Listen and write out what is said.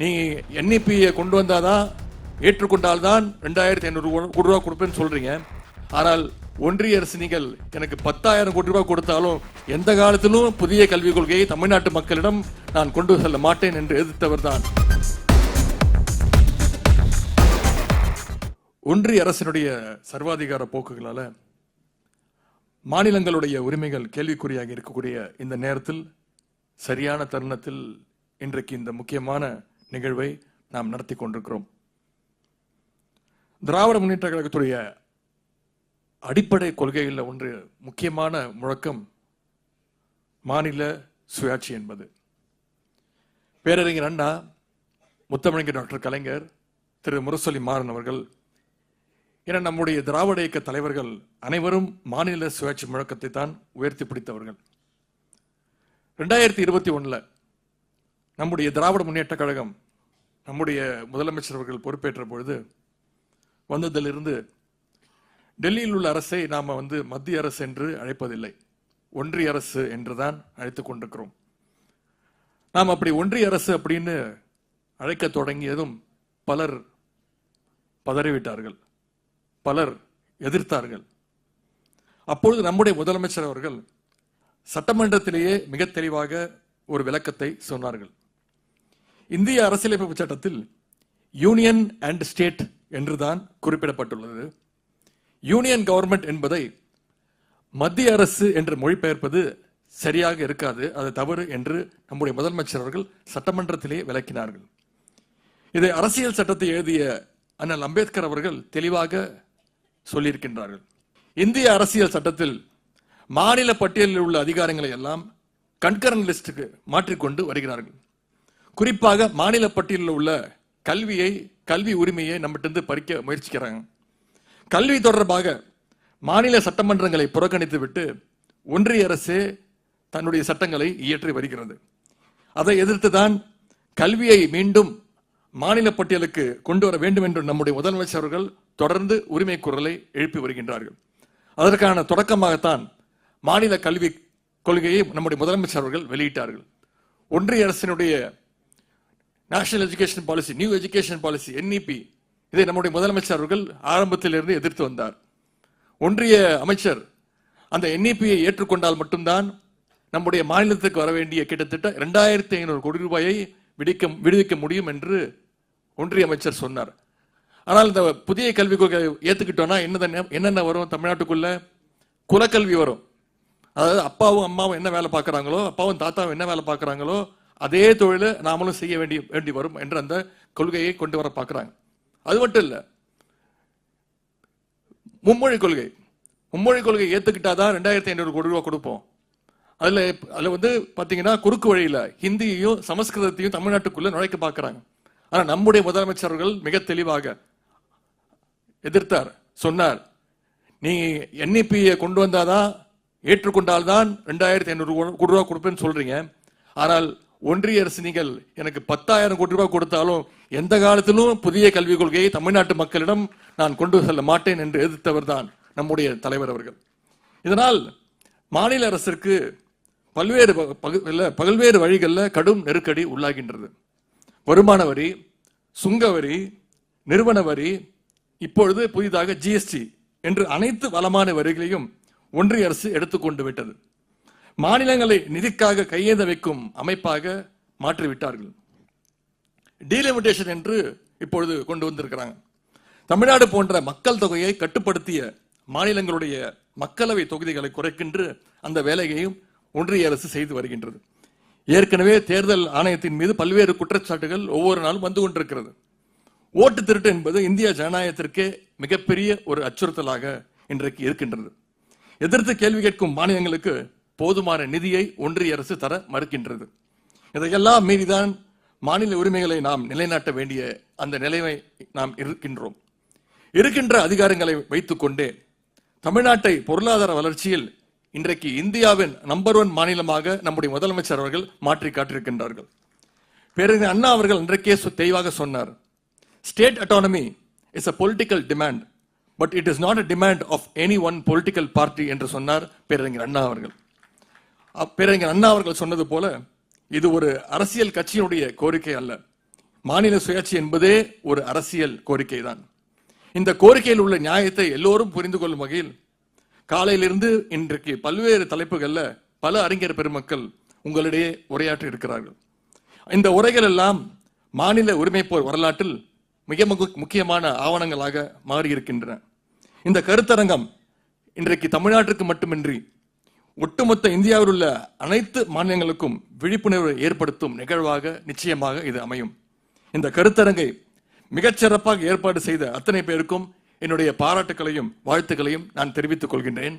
நீ என்இபியை கொண்டு வந்தாதான் ஏற்றுக்கொண்டால்தான் 2500 கோடி ரூபாய் கொடுப்பேன்னு சொல்றீங்க. ஆனால் ஒன்றிய அரசு நீங்கள் எனக்கு 10,000 கோடி ரூபாய் கொடுத்தாலும் எந்த காலத்திலும் புதிய கல்விக் கொள்கையை தமிழ்நாட்டு மக்களிடம் நான் கொண்டு செல்ல மாட்டேன் என்று எதிர்த்தவர் தான். ஒன்றிய அரசினுடைய சர்வாதிகார போக்குகளால மாநிலங்களுடைய உரிமைகள் கேள்விக்குறியாக இருக்கக்கூடிய இந்த நேரத்தில் சரியான தருணத்தில் இன்றைக்கு இந்த முக்கியமான நிகழ்வை நாம் நடத்தி கொண்டிருக்கிறோம். திராவிட முன்னேற்ற கழகத்துடைய அடிப்படை கொள்கையில் ஒன்று முக்கியமான முழக்கம் மாநில சுயாட்சி என்பது. பேரறிஞர் அண்ணா, முத்தமிழறிஞர் டாக்டர் கலைஞர், திரு முரசொலி மாறன் அவர்கள் என நம்முடைய திராவிட இயக்க தலைவர்கள் அனைவரும் மாநில சுயாட்சி முழக்கத்தை தான் உயர்த்தி பிடித்தவர்கள். 2021 நம்முடைய திராவிட முன்னேற்ற கழகம் நம்முடைய முதலமைச்சர் அவர்கள் பொறுப்பேற்ற பொழுது வந்ததிலிருந்து டெல்லியில் உள்ள அரசை நாம மத்திய அரசு என்று அழைப்பதில்லை, ஒன்றிய அரசு என்றுதான் அழைத்துக் கொண்டிருக்கிறோம். நாம் அப்படி ஒன்றிய அரசு அப்படின்னு அழைக்க தொடங்கியதும் பலர் பதறிவிட்டார்கள், பலர் எதிர்த்தார்கள். அப்பொழுது நம்முடைய முதலமைச்சர் அவர்கள் சட்டமன்றத்திலேயே மிக தெளிவாக ஒரு விளக்கத்தை சொன்னார்கள். இந்திய அரசியலமைப்பு சட்டத்தில் யூனியன் அண்ட் ஸ்டேட் என்றுதான் குறிப்பிடப்பட்டுள்ளது. யூனியன் கவர்மெண்ட் என்பதை மத்திய அரசு என்று மொழிபெயர்ப்பது சரியாக இருக்காது, அது தவறு என்று நம்முடைய முதலமைச்சர் அவர்கள் சட்டமன்றத்திலே விளக்கினார்கள். இதை அரசியல் சட்டத்தை எழுதிய அண்ணல் அம்பேத்கர் அவர்கள் தெளிவாக சொல்லியிருக்கின்றார்கள். இந்திய அரசியல் சட்டத்தில் மாநில பட்டியலில் உள்ள அதிகாரங்களை எல்லாம் கன்கரண்ட் லிஸ்டுக்கு மாற்றிக்கொண்டு வருகிறார்கள். குறிப்பாக மாநில பட்டியலில் உள்ள கல்வி உரிமையை நம்மகிட்ட பறிக்க முயற்சிக்கிறாங்க. கல்வி தொடர்பாக மாநில சட்டமன்றங்களை புறக்கணித்து விட்டு ஒன்றிய அரசே தன்னுடைய சட்டங்களை இயற்றி வருகிறது. அதை எதிர்த்துதான் கல்வியை மீண்டும் மாநில பட்டியலுக்கு கொண்டு வர வேண்டும் என்று நம்முடைய முதலமைச்சர் அவர்கள் தொடர்ந்து உரிமை குரலை எழுப்பி வருகின்றார்கள். அதற்கான தொடக்கமாகத்தான் மாநில கல்வி கொள்கையை நம்முடைய முதலமைச்சர் அவர்கள் வெளியிட்டார்கள். ஒன்றிய அரசினுடைய national education policy, new education policy, NEP, இதை நம்முடைய முதலமைச்சர் அவர்கள் ஆரம்பத்திலிருந்து எதிர்த்து வந்தார். ஒன்றிய அமைச்சர் அந்த NEP-யை ஏற்றுக்கொண்டால் மட்டும்தான் நம்முடைய மாநிலத்துக்கு வர வேண்டிய கிட்டத்தட்ட 2500 கோடி ரூபாயை விடுவிக்க முடியும் என்று ஒன்றிய அமைச்சர் சொன்னார். ஆனால் இந்த புதிய கல்விக் கொள்கை ஏத்துக்கிட்டோம்னா என்னென்ன வரும்? தமிழ்நாட்டுக்குள்ள குலக்கல்வி வரும். அதாவது அப்பாவும் அம்மாவும் என்ன வேலை பார்க்கறாங்களோ, அப்பாவும் தாத்தாவும் என்ன வேலை பார்க்கறாங்களோ அதே தொழிலை நாமளும் செய்ய வேண்டி வரும் என்று அந்த கொள்கையை கொண்டு வர பார்க்கிறாங்க. அது மட்டும் இல்ல, மும்மொழி கொள்கை ஏத்துக்கிட்டாதான் 2500 கோடி ரூபாய் கொடுப்போம். அதுல பாத்தீங்கன்னா குறுக்கு வழியில ஹிந்தியையும் சமஸ்கிருதத்தையும் தமிழ்நாட்டுக்குள்ள நுழைக்க பார்க்கிறாங்க. ஆனா நம்முடைய முதலமைச்சர்கள் மிக தெளிவாக எதிர்த்தார், சொன்னார், நீ NEP-யை கொண்டு வந்தாதான் ஏற்றுக்கொண்டால்தான் 2500 கோடி ரூபாய் கொடுப்பேன்னு சொல்றீங்க. ஆனால் ஒன்றிய அரசு நீங்கள் எனக்கு 10,000 கோடி ரூபாய் கொடுத்தாலும் எந்த காலத்திலும் புதிய கல்விக் கொள்கையை தமிழ்நாட்டு மக்களிடம் நான் கொண்டு செல்ல மாட்டேன் என்று எதிர்த்தவர் தான் நம்முடைய தலைவர் அவர்கள். இதனால் மாநில அரசிற்கு பல்வேறு வழிகளில் கடும் நெருக்கடி உள்ளாகின்றது. வருமான வரி, சுங்க வரி, நிறுவன வரி, இப்பொழுது புதிதாக GST என்று அனைத்து வளமான வரிகளையும் ஒன்றிய அரசு எடுத்துக்கொண்டு விட்டது. மாநிலங்களை நிதிக்காக கையேந்த வைக்கும் அமைப்பாக மாற்றிவிட்டார்கள். டீலிமிட்டேஷன் என்று இப்பொழுது கொண்டு வந்திருக்கிறாங்க. தமிழ்நாடு போன்ற மக்கள் தொகையை கட்டுப்படுத்திய மாநிலங்களுடைய மக்களவை தொகுதிகளை குறைக்கின்ற அந்த வேலையையும் ஒன்றிய அரசு செய்து வருகின்றது. ஏற்கனவே தேர்தல் ஆணையத்தின் மீது பல்வேறு குற்றச்சாட்டுகள் ஒவ்வொரு நாளும் வந்து கொண்டிருக்கிறது. ஓட்டு திருட்டு என்பது இந்திய ஜனநாயகத்திற்கே மிகப்பெரிய ஒரு அச்சுறுத்தலாக இன்றைக்கு இருக்கின்றது. எதிர்த்து கேள்வி கேட்கும் மாநிலங்களுக்கு போதுமான நிதியை ஒன்றிய அரசு தர மறுக்கின்றது. இதையெல்லாம் மீறிதான் மாநில உரிமைகளை நாம் நிலைநாட்ட வேண்டிய அந்த நிலைமை நாம் இருக்கின்றோம். இருக்கின்ற அதிகாரங்களை வைத்துக் கொண்டே தமிழ்நாட்டை பொருளாதார வளர்ச்சியில் இன்றைக்கு இந்தியாவின் நம்பர் 1 மாநிலமாக நம்முடைய முதலமைச்சர் அவர்கள் மாற்றி காட்டியிருக்கின்றார்கள். பேரறிஞர் அண்ணா அவர்கள் இன்றைக்கே தெளிவாக சொன்னார், state autonomy is a political demand, but it is not a demand of any one political party என்று சொன்னார் பேரறிஞர் அண்ணா அவர்கள். பேரறிஞர் அண்ணா அவர்கள் சொன்னது போல இது ஒரு அரசியல் கட்சியினுடைய கோரிக்கை அல்ல, மாநில சுயாட்சி என்பதே ஒரு அரசியல் கோரிக்கை தான். இந்த கோரிக்கையில் உள்ள நியாயத்தை எல்லோரும் புரிந்து கொள்ளும் வகையில் காலையிலிருந்து இன்றைக்கு பல்வேறு தலைப்புகள்ல பல அறிஞர் பெருமக்கள் உங்களிடையே உரையாற்றி இருக்கிறார்கள். இந்த உரைகள் எல்லாம் மாநில உரிமை போர் வரலாற்றில் மிக முக்கியமான ஆவணங்களாக மாறியிருக்கின்றன. இந்த கருத்தரங்கம் இன்றைக்கு தமிழ்நாட்டிற்கு மட்டுமின்றி ஒட்டுமொத்த இந்தியாவில் உள்ள அனைத்து மாநிலங்களுக்கும் விழிப்புணர்வை ஏற்படுத்தும் நிகழ்வாக நிச்சயமாக இது அமையும். இந்த கருத்தரங்கை மிகச்சிறப்பாக ஏற்பாடு செய்த அத்தனை பேருக்கும் என்னுடைய பாராட்டுகளையும் வாழ்த்துக்களையும் நான் தெரிவித்துக் கொள்கின்றேன்.